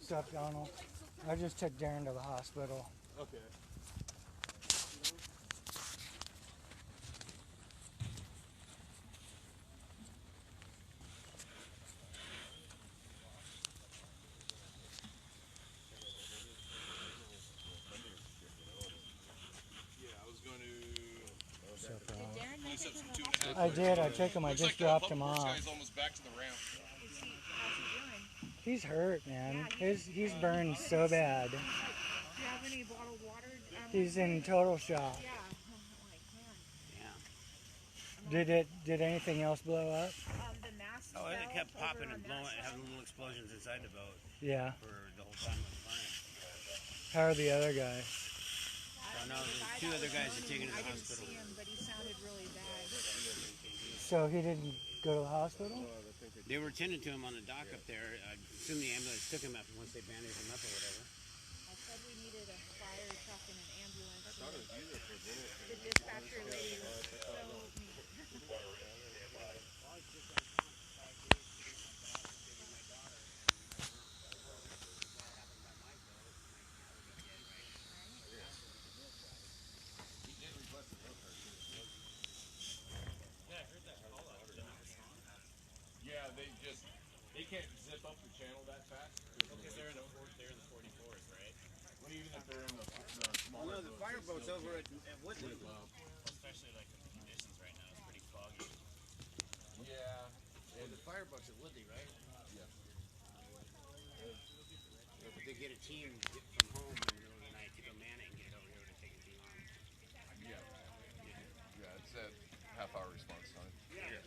What's up, Donald? I just took Darren to the hospital. Okay. I did. I took him. I just dropped him off. Guy's almost back to the ramp. How's he doing? He's hurt, man. Yeah, He's burned so bad. Do you have any bottled water? He's in total shock. Yeah. I'm like, man. Did anything else blow up? The mask. Oh, it kept popping and blowing, having little explosions inside the boat Yeah. for the whole time of the fire. How are the other guys? So now the two other guys are taken to the hospital. I didn't see him, but he sounded really bad. So he didn't go to the hospital? They were tending to him on the dock up there. I assume the ambulance took him up once they bandaged him up or whatever. I said we needed a fire truck and an ambulance. I thought it was you for a minute. The dispatcher lady was so mean. Yeah, they can't zip up the channel that fast. Because they're in the 44s, right? Well, even if they're in the smaller No, the fireboat's over at Woodley. Especially like with the conditions right now, it's pretty foggy. Yeah. Well, the fireboat's at Woodley, right? Yeah. If they get a team from home in the middle of the night to go man it and get it over here to take a team on. Yeah. Yeah, it's a half-hour response time. Yeah.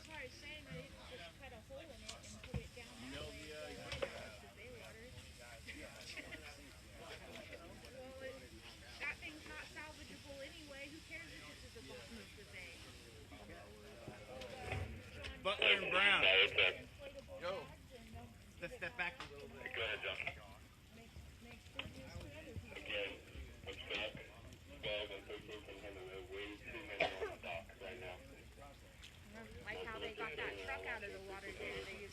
That's why I was saying they just cut a hole in it and put it down that way. The bay water. Well, that thing's not salvageable anyway. Who cares if it's at the bottom of the bay? Butler and Brown. Inflatable Go. bags and Let's step back a little bit.